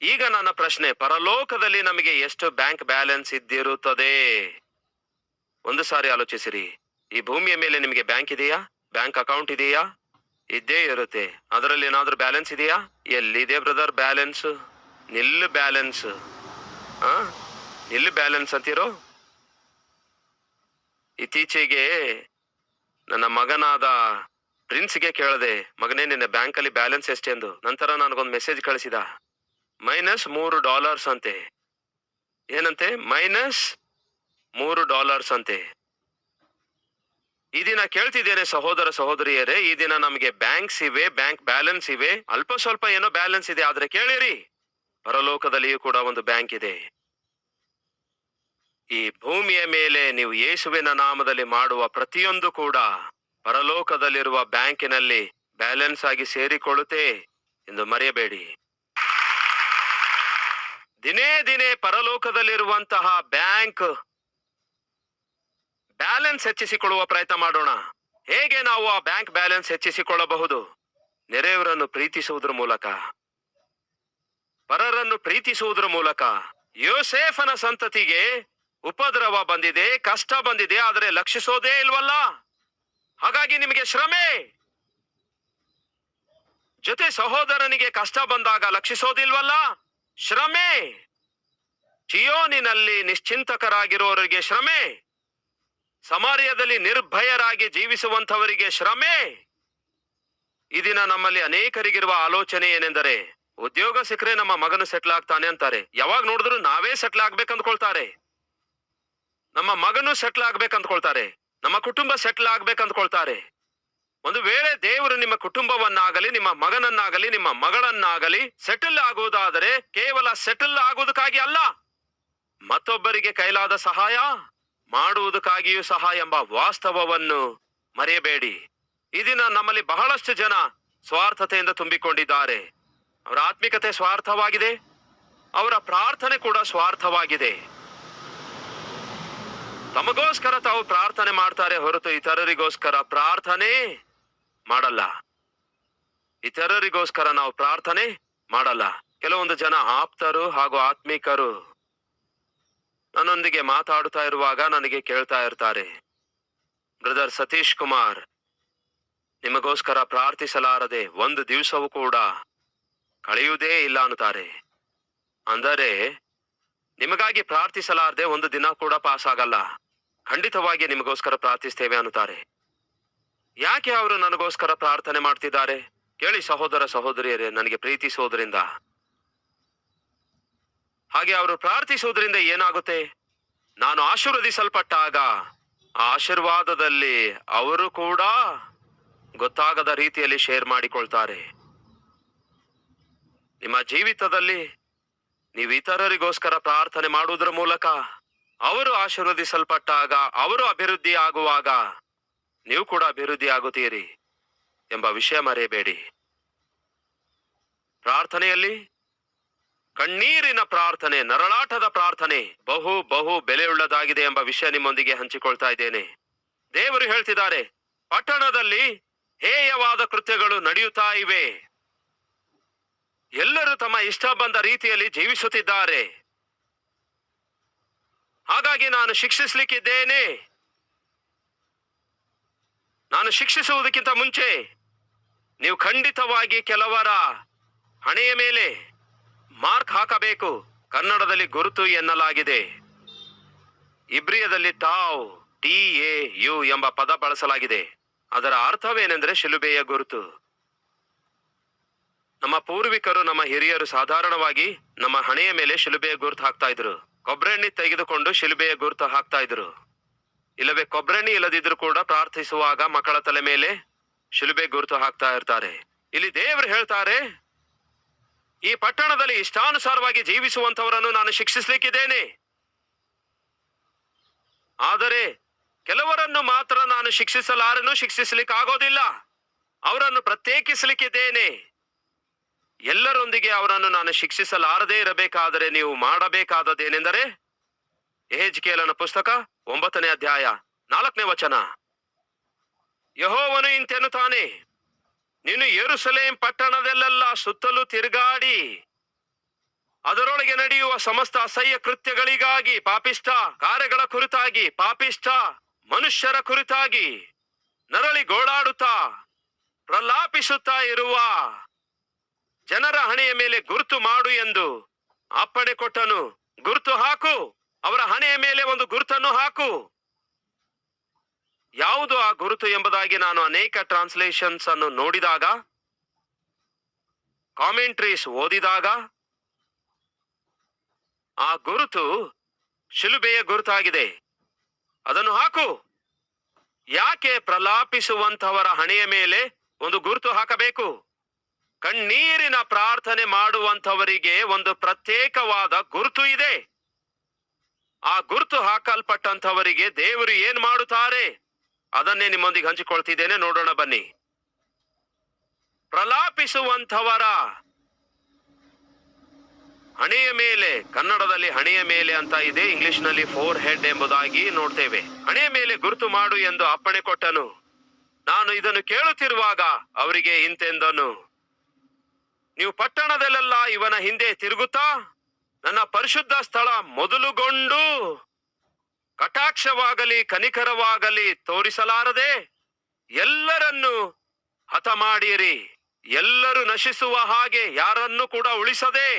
ಈಗ ನನ್ನ ಪ್ರಶ್ನೆ, ಪರಲೋಕದಲ್ಲಿ ನಮಗೆ ಎಷ್ಟು ಬ್ಯಾಂಕ್ ಬ್ಯಾಲೆನ್ಸ್ ಇದ್ದಿರುತ್ತದೆ? ಒಂದು ಸಾರಿ ಆಲೋಚಿಸಿರಿ. ಈ ಭೂಮಿಯ ಮೇಲೆ ನಿಮಗೆ ಬ್ಯಾಂಕ್ ಇದೆಯಾ? ಬ್ಯಾಂಕ್ ಅಕೌಂಟ್ ಇದೆಯಾ? ಇದ್ದೇ ಇರುತ್ತೆ. ಅದರಲ್ಲಿ ಏನಾದ್ರೂ ಬ್ಯಾಲೆನ್ಸ್ ಇದೆಯಾ? ಎಲ್ಲಿದೆ ಬ್ರದರ್ ಬ್ಯಾಲೆನ್ಸ್? ನಿಲ್ಲು ಬ್ಯಾಲೆನ್ಸ್. ನಿಲ್ಲು ಬ್ಯಾಲೆನ್ಸ್ ಅಂತೀರೋ? ಇತ್ತೀಚೆಗೆ ನನ್ನ ಮಗನಾದ ಪ್ರಿನ್ಸ್ಗೆ ಕೇಳಿದೆ, ಮಗನೇ ನಿನ್ನ ಬ್ಯಾಂಕಲ್ಲಿ ಬ್ಯಾಲೆನ್ಸ್ ಎಷ್ಟೆಂದು. ನಂತರ ನನಗೊಂದು ಮೆಸೇಜ್ ಕಳಿಸಿದ, -$3 ಅಂತೆ. ಏನಂತೆ? -$3 ಅಂತೆ. ಈ ದಿನ ಕೇಳ್ತಿದ್ದೇನೆ ಸಹೋದರ ಸಹೋದರಿಯರೇ, ಈ ದಿನ ನಮಗೆ ಬ್ಯಾಂಕ್ಸ್ ಇವೆ, ಬ್ಯಾಂಕ್ ಬ್ಯಾಲೆನ್ಸ್ ಇವೆ, ಅಲ್ಪ ಸ್ವಲ್ಪ ಏನೋ ಬ್ಯಾಲೆನ್ಸ್ ಇದೆ. ಆದ್ರೆ ಕೇಳಿರಿ, ಪರಲೋಕದಲ್ಲಿಯೂ ಕೂಡ ಒಂದು ಬ್ಯಾಂಕ್ ಇದೆ. ಈ ಭೂಮಿಯ ಮೇಲೆ ನೀವು ಯೇಸುವಿನ ನಾಮದಲ್ಲಿ ಮಾಡುವ ಪ್ರತಿಯೊಂದು ಕೂಡ ಪರಲೋಕದಲ್ಲಿರುವ ಬ್ಯಾಂಕಿನಲ್ಲಿ ಬ್ಯಾಲೆನ್ಸ್ ಆಗಿ ಸೇರಿಕೊಳ್ಳುತ್ತೆ ಎಂದು ಮರೆಯಬೇಡಿ. ದಿನೇ ದಿನೇ ಪರಲೋಕದಲ್ಲಿರುವಂತಹ ಬ್ಯಾಂಕ್ ಬ್ಯಾಲೆನ್ಸ್ ಹೆಚ್ಚಿಸಿಕೊಳ್ಳುವ ಪ್ರಯತ್ನ ಮಾಡೋಣ. ಹೇಗೆ ನಾವು ಆ ಬ್ಯಾಂಕ್ ಬ್ಯಾಲೆನ್ಸ್ ಹೆಚ್ಚಿಸಿಕೊಳ್ಳಬಹುದು? ನೆರೆಯವರನ್ನು ಪ್ರೀತಿಸುವುದರ ಮೂಲಕ, ಪರರನ್ನು ಪ್ರೀತಿಸುವುದರ ಮೂಲಕ. ಯೋಸೇಫನ ಸಂತತಿಗೆ ಉಪದ್ರವ ಬಂದಿದೆ, ಕಷ್ಟ ಬಂದಿದೆ, ಆದರೆ ಲಕ್ಷಿಸೋದೇ ಇಲ್ವಲ್ಲ. ಹಾಗಾಗಿ ನಿಮಗೆ ಶ್ರಮೆ. ಜೊತೆ ಸಹೋದರನಿಗೆ ಕಷ್ಟ ಬಂದಾಗ ಲಕ್ಷಿಸೋದಿಲ್ವಲ್ಲ, ಶ್ರಮೆ. ಚಿಯೋನಿನಲ್ಲಿ ನಿಶ್ಚಿಂತಕರಾಗಿರೋರಿಗೆ ಶ್ರಮೆ, ಸಮಾರ್ಯದಲ್ಲಿ ನಿರ್ಭಯರಾಗಿ ಜೀವಿಸುವಂತವರಿಗೆ ಶ್ರಮೆ. ಈ ದಿನ ನಮ್ಮಲ್ಲಿ ಅನೇಕರಿಗಿರುವ ಆಲೋಚನೆ ಏನೆಂದರೆ, ಉದ್ಯೋಗ ಸಿಕ್ಕರೆ ನಮ್ಮ ಮಗನು ಸೆಟ್ಲ್ ಆಗ್ತಾನೆ ಅಂತಾರೆ. ಯಾವಾಗ ನೋಡಿದ್ರು ನಾವೇ ಸೆಟ್ಲ್ ಆಗ್ಬೇಕಂದ್ಕೊಳ್ತಾರೆ. ನಮ್ಮ ಮಗನು ಸೆಟ್ಲ್ ಆಗ್ಬೇಕಂದ್ಕೊಳ್ತಾರೆ, ನಮ್ಮ ಕುಟುಂಬ ಸೆಟ್ಲ್ ಆಗ್ಬೇಕಂದ್ಕೊಳ್ತಾರೆ. ಒಂದು ವೇಳೆ ದೇವರು ನಿಮ್ಮ ಕುಟುಂಬವನ್ನಾಗಲಿ, ನಿಮ್ಮ ಮಗನನ್ನಾಗಲಿ, ನಿಮ್ಮ ಮಗಳನ್ನಾಗಲಿ ಸೆಟಲ್ ಆಗುವುದಾದರೆ ಕೇವಲ ಸೆಟಲ್ ಆಗುವುದಕ್ಕಾಗಿ ಅಲ್ಲ, ಮತ್ತೊಬ್ಬರಿಗೆ ಕೈಲಾದ ಸಹಾಯ ಮಾಡುವುದಕ್ಕಾಗಿಯೂ ಸಹ ಎಂಬ ವಾಸ್ತವವನ್ನು ಮರೆಯಬೇಡಿ. ಈ ದಿನ ನಮ್ಮಲ್ಲಿ ಬಹಳಷ್ಟು ಜನ ಸ್ವಾರ್ಥತೆಯಿಂದ ತುಂಬಿಕೊಂಡಿದ್ದಾರೆ. ಅವರ ಆತ್ಮಿಕತೆ ಸ್ವಾರ್ಥವಾಗಿದೆ, ಅವರ ಪ್ರಾರ್ಥನೆ ಕೂಡ ಸ್ವಾರ್ಥವಾಗಿದೆ. ತಮಗೋಸ್ಕರ ತಾವು ಪ್ರಾರ್ಥನೆ ಮಾಡ್ತಾರೆ ಹೊರತು ಇತರರಿಗೋಸ್ಕರ ಪ್ರಾರ್ಥನೆ ಮಾಡಲ್ಲ. ಇತರರಿಗೋಸ್ಕರ ನಾವು ಪ್ರಾರ್ಥನೆ ಮಾಡಲ್ಲ. ಕೆಲವೊಂದು ಜನ ಆಪ್ತರು ಹಾಗೂ ಆತ್ಮಿಕರು ನನ್ನೊಂದಿಗೆ ಮಾತಾಡುತ್ತಾ ಇರುವಾಗ ನನಗೆ ಕೇಳ್ತಾ ಇರ್ತಾರೆ, ಬ್ರದರ್ ಸತೀಶ್ ಕುಮಾರ್, ನಿಮಗೋಸ್ಕರ ಪ್ರಾರ್ಥಿಸಲಾರದೆ ಒಂದು ದಿವಸವೂ ಕೂಡ ಕಳೆಯುವುದೇ ಇಲ್ಲ ಅನ್ನುತ್ತಾರೆ. ಅಂದರೆ ನಿಮಗಾಗಿ ಪ್ರಾರ್ಥಿಸಲಾರದೆ ಒಂದು ದಿನ ಕೂಡ ಪಾಸ್ ಆಗಲ್ಲ. ಖಂಡಿತವಾಗಿ ನಿಮಗೋಸ್ಕರ ಪ್ರಾರ್ಥಿಸ್ತೇವೆ ಅನ್ನುತ್ತಾರೆ. ಯಾಕೆ ಅವರು ನನಗೋಸ್ಕರ ಪ್ರಾರ್ಥನೆ ಮಾಡ್ತಿದ್ದಾರೆ? ಕೇಳಿ ಸಹೋದರ ಸಹೋದರಿಯರೇ, ನನಗೆ ಪ್ರೀತಿಸುವುದರಿಂದ. ಹಾಗೆ ಅವರು ಪ್ರಾರ್ಥಿಸುವುದರಿಂದ ಏನಾಗುತ್ತೆ? ನಾನು ಆಶೀರ್ವದಿಸಲ್ಪಟ್ಟಾಗ ಆ ಆಶೀರ್ವಾದದಲ್ಲಿ ಅವರು ಕೂಡ ಗೊತ್ತಾಗದ ರೀತಿಯಲ್ಲಿ ಶೇರ್ ಮಾಡಿಕೊಳ್ತಾರೆ. ನಿಮ್ಮ ಜೀವಿತದಲ್ಲಿ ನೀವು ಇತರರಿಗೋಸ್ಕರ ಪ್ರಾರ್ಥನೆ ಮಾಡುವುದರ ಮೂಲಕ ಅವರು ಆಶೀರ್ವದಿಸಲ್ಪಟ್ಟಾಗ, ಅವರು ಅಭಿವೃದ್ಧಿ ಆಗುವಾಗ ನೀವು ಕೂಡ ಅಭಿವೃದ್ಧಿ ಆಗುತ್ತೀರಿ ಎಂಬ ವಿಷಯ ಮರೆಯಬೇಡಿ. ಪ್ರಾರ್ಥನೆಯಲ್ಲಿ ಕಣ್ಣೀರಿನ ಪ್ರಾರ್ಥನೆ, ನರಳಾಟದ ಪ್ರಾರ್ಥನೆ ಬಹು ಬಹು ಬೆಲೆಯುಳ್ಳದಾಗಿದೆ ಎಂಬ ವಿಷಯ ನಿಮ್ಮೊಂದಿಗೆ ಹಂಚಿಕೊಳ್ತಾ ಇದ್ದೇನೆ. ದೇವರು ಹೇಳ್ತಿದ್ದಾರೆ, ಪಟ್ಟಣದಲ್ಲಿ ಹೇಯವಾದ ಕೃತ್ಯಗಳು ನಡೆಯುತ್ತಾ ಇವೆ. ಎಲ್ಲರೂ ತಮ್ಮ ಇಷ್ಟ ಬಂದ ರೀತಿಯಲ್ಲಿ ಜೀವಿಸುತ್ತಿದ್ದಾರೆ. ಹಾಗಾಗಿ ನಾನು ಶಿಕ್ಷಿಸಲಿಕ್ಕಿದ್ದೇನೆ. ನಾನು ಶಿಕ್ಷಿಸುವುದಕ್ಕಿಂತ ಮುಂಚೆ ನೀವು ಖಂಡಿತವಾಗಿ ಕೆಲವರ ಹಣೆಯ ಮೇಲೆ ಮಾರ್ಕ್ ಹಾಕಬೇಕು. ಕನ್ನಡದಲ್ಲಿ ಗುರುತು ಎನ್ನಲಾಗಿದೆ, ಇಬ್ರಿಯದಲ್ಲಿ TAU ಎಂಬ ಪದ ಬಳಸಲಾಗಿದೆ. ಅದರ ಅರ್ಥವೇನೆಂದರೆ ಶಿಲುಬೆಯ ಗುರುತು. ನಮ್ಮ ಪೂರ್ವಿಕರು, ನಮ್ಮ ಹಿರಿಯರು ಸಾಧಾರಣವಾಗಿ ನಮ್ಮ ಹಣೆಯ ಮೇಲೆ ಶಿಲುಬೆಯ ಗುರುತು ಹಾಕ್ತಾ ಇದ್ರು. ಕೊಬ್ಬರೆಣ್ಣೆ ತೆಗೆದುಕೊಂಡು ಶಿಲುಬೆಯ ಗುರುತು ಹಾಕ್ತಾ ಇದ್ರು. ಇಲ್ಲವೇ ಕೊಬ್ಬರೆಣ್ಣೆ ಇಲ್ಲದಿದ್ರು ಕೂಡ ಪ್ರಾರ್ಥಿಸುವಾಗ ಮಕ್ಕಳ ತಲೆ ಮೇಲೆ ಶಿಲುಬೆ ಗುರುತು ಹಾಕ್ತಾ ಇರ್ತಾರೆ. ಇಲ್ಲಿ ದೇವರು ಹೇಳ್ತಾರೆ, ಈ ಪಟ್ಟಣದಲ್ಲಿ ಇಷ್ಟಾನುಸಾರವಾಗಿ ಜೀವಿಸುವಂತವರನ್ನು ನಾನು ಶಿಕ್ಷಿಸಲಿಕ್ಕಿದ್ದೇನೆ. ಆದರೆ ಕೆಲವರನ್ನು ಮಾತ್ರ ನಾನು ಶಿಕ್ಷಿಸಲಾರನು, ಶಿಕ್ಷಿಸಲಿಕ್ಕಾಗೋದಿಲ್ಲ. ಅವರನ್ನು ಪ್ರತ್ಯೇಕಿಸಲಿಕ್ಕಿದ್ದೇನೆ. ಎಲ್ಲರೊಂದಿಗೆ ಅವರನ್ನು ನಾನು ಶಿಕ್ಷಿಸಲಾರದೇ ಇರಬೇಕಾದರೆ ನೀವು ಮಾಡಬೇಕಾದದ್ದೇನೆಂದರೆ, ಯೆಹೆಜ್ಕೇಲನ ಪುಸ್ತಕ 9ನೇ ಅಧ್ಯಾಯ 4ನೇ ವಚನ, ಯೆಹೋವನು ಇಂತೆನ್ನುತ್ತಾನೆ, ನೀನು ಯೆರೂಸಲೇಮ್ ಪಟ್ಟಣದಲ್ಲೆಲ್ಲ ಸುತ್ತಲೂ ತಿರುಗಾಡಿ ಅದರೊಳಗೆ ನಡೆಯುವ ಸಮಸ್ತ ಅಸಹ್ಯ ಕೃತ್ಯಗಳಿಗಾಗಿ, ಪಾಪಿಷ್ಟ ಕಾರ್ಯಗಳ ಕುರಿತಾಗಿ, ಪಾಪಿಷ್ಟ ಮನುಷ್ಯರ ಕುರಿತಾಗಿ ನರಳಿ ಗೋಳಾಡುತ್ತಾ ಪ್ರಲಾಪಿಸುತ್ತಾ ಇರುವ ಜನರ ಹಣೆಯ ಮೇಲೆ ಗುರುತು ಮಾಡು ಎಂದು ಅಪ್ಪಣೆ ಕೊಟ್ಟನು. ಗುರುತು ಹಾಕು, ಅವರ ಹಣೆಯ ಮೇಲೆ ಒಂದು ಗುರುತನ್ನು ಹಾಕು. ಯಾವುದು ಆ ಗುರುತು ಎಂಬುದಾಗಿ ನಾನು ಅನೇಕ ಟ್ರಾನ್ಸ್ಲೇಷನ್ಸ್ ಅನ್ನು ನೋಡಿದಾಗ, ಕಾಮೆಂಟ್ರೀಸ್ ಓದಿದಾಗ, ಆ ಗುರುತು ಶಿಲುಬೆಯ ಗುರುತಾಗಿದೆ. ಅದನ್ನು ಹಾಕು. ಯಾಕೆ ಪ್ರಲಾಪಿಸುವಂತವರ ಹಣೆಯ ಮೇಲೆ ಒಂದು ಗುರುತು ಹಾಕಬೇಕು? ಕಣ್ಣೀರಿನ ಪ್ರಾರ್ಥನೆ ಮಾಡುವಂತವರಿಗೆ ಒಂದು ಪ್ರತ್ಯೇಕವಾದ ಗುರುತು ಇದೆ. ಆ ಗುರುತು ಹಾಕಲ್ಪಟ್ಟಂತವರಿಗೆ ದೇವರು ಏನ್ ಮಾಡುತ್ತಾರೆ ಅದನ್ನೇ ನಿಮ್ಮೊಂದಿಗೆ ಹಂಚಿಕೊಳ್ತಿದ್ದೇನೆ. ನೋಡೋಣ ಬನ್ನಿ. ಪ್ರಲಾಪಿಸುವಂತವರ ಹಣೆಯ ಮೇಲೆ, ಕನ್ನಡದಲ್ಲಿ ಹಣೆಯ ಮೇಲೆ ಅಂತ ಇದೆ, ಇಂಗ್ಲಿಷ್ ನಲ್ಲಿ ಫೋರ್ ಹೆಡ್ ಎಂಬುದಾಗಿ ನೋಡ್ತೇವೆ. ಹಣೆಯ ಮೇಲೆ ಗುರುತು ಮಾಡು ಎಂದು ಅಪ್ಪಣೆ ಕೊಟ್ಟನು. ನಾನು ಇದನ್ನು ಕೇಳುತ್ತಿರುವಾಗ ಅವರಿಗೆ ಇಂತೆಂದನು, ನೀವು ಪಟ್ಟಣದಲ್ಲೆಲ್ಲ ಇವನ ಹಿಂದೆ ತಿರುಗುತ್ತಾ ನನ್ನ ಪರಿಶುದ್ಧ ಸ್ಥಳ ಮೊದಲುಗೊಂಡು ಕಟಾಕ್ಷವಾಗಲಿ ಕನಿಕರವಾಗಲಿ ತೋರಿಸಲಾರದೆ ಎಲ್ಲರನ್ನು ಹತ ಮಾಡಿರಿ. ಎಲ್ಲರೂ ನಶಿಸುವ ಹಾಗೆ ಯಾರನ್ನು ಕೂಡ ಉಳಿಸದೆ,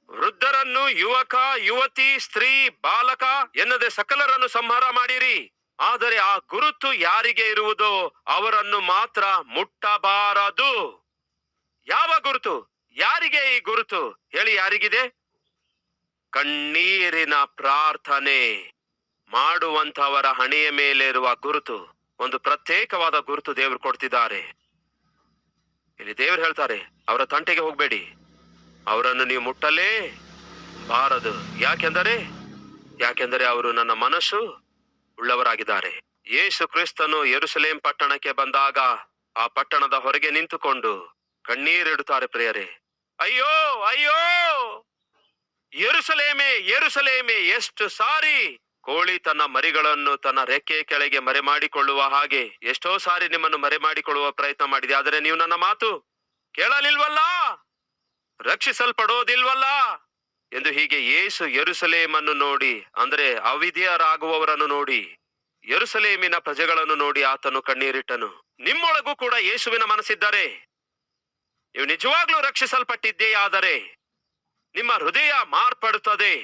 ವೃದ್ಧರನ್ನು, ಯುವಕ ಯುವತಿ, ಸ್ತ್ರೀ ಬಾಲಕ ಎನ್ನದೆ ಸಕಲರನ್ನು ಸಂಹಾರ ಮಾಡಿರಿ. ಆದರೆ ಆ ಗುರುತು ಯಾರಿಗೆ ಇರುವುದೋ ಅವರನ್ನು ಮಾತ್ರ ಮುಟ್ಟಬಾರದು. ಯಾವ ಗುರುತು? ಯಾರಿಗೆ ಈ ಗುರುತು ಹೇಳಿ? ಯಾರಿಗಿದೆ? ಕಣ್ಣೀರಿನ ಪ್ರಾರ್ಥನೆ ಮಾಡುವಂತವರ ಹಣೆಯ ಮೇಲೆ ಇರುವ ಗುರುತು. ಒಂದು ಪ್ರತ್ಯೇಕವಾದ ಗುರುತು ದೇವರು ಕೊಡ್ತಿದ್ದಾರೆ. ಇಲ್ಲಿ ದೇವರು ಹೇಳ್ತಾರೆ, ಅವರ ತಂಟೆಗೆ ಹೋಗ್ಬೇಡಿ, ಅವರನ್ನು ನೀವು ಮುಟ್ಟಲೇ ಬಾರದು. ಯಾಕೆಂದರೆ ಅವರು ನನ್ನ ಮನಸ್ಸು ಉಳ್ಳವರಾಗಿದ್ದಾರೆ. ಯೇಸು ಕ್ರಿಸ್ತನು ಯೆರೂಸಲೇಮ್ ಪಟ್ಟಣಕ್ಕೆ ಬಂದಾಗ ಆ ಪಟ್ಟಣದ ಹೊರಗೆ ನಿಂತುಕೊಂಡು ಕಣ್ಣೀರಿಡುತ್ತಾರೆ ಪ್ರಿಯರೇ. ಅಯ್ಯೋ ಅಯ್ಯೋ, ಯೆರೂಸಲೇಮೇ ಯೆರೂಸಲೇಮೇ, ಎಷ್ಟು ಸಾರಿ ಕೋಳಿ ತನ್ನ ಮರಿಗಳನ್ನು ತನ್ನ ರೆಕ್ಕೆ ಕೆಳಗೆ ಮರೆ ಮಾಡಿಕೊಳ್ಳುವ ಹಾಗೆ ಎಷ್ಟೋ ಸಾರಿ ನಿಮ್ಮನ್ನು ಮರೆ ಮಾಡಿಕೊಳ್ಳುವ ಪ್ರಯತ್ನ ಮಾಡಿದೆ, ಆದರೆ ನೀವು ನನ್ನ ಮಾತು ಕೇಳಲಿಲ್ವಲ್ಲ, ರಕ್ಷಿಸಲ್ಪಡೋದಿಲ್ವಲ್ಲ ಎಂದು. ಹೀಗೆ ಯೇಸು ಯೆರೂಸಲೇಮನ್ನು ನೋಡಿ, ಅಂದರೆ ಅವಿಧೇಯರಾಗುವವರನ್ನು ನೋಡಿ, ಯೆರೂಸಲೇಮಿನ ಪ್ರಜೆಗಳನ್ನು ನೋಡಿ ಆತನು ಕಣ್ಣೀರಿಟ್ಟನು. ನಿಮ್ಮೊಳಗೂ ಕೂಡ ಯೇಸುವಿನ ಮನಸ್ಸಿದ್ದರೆ, ನೀವು ನಿಜವಾಗ್ಲೂ ರಕ್ಷಿಸಲ್ಪಟ್ಟಿದ್ದೇಯಾದರೆ ನಿಮ್ಮ ಹೃದಯ ಮಾರ್ಪಡುತ್ತದೆ.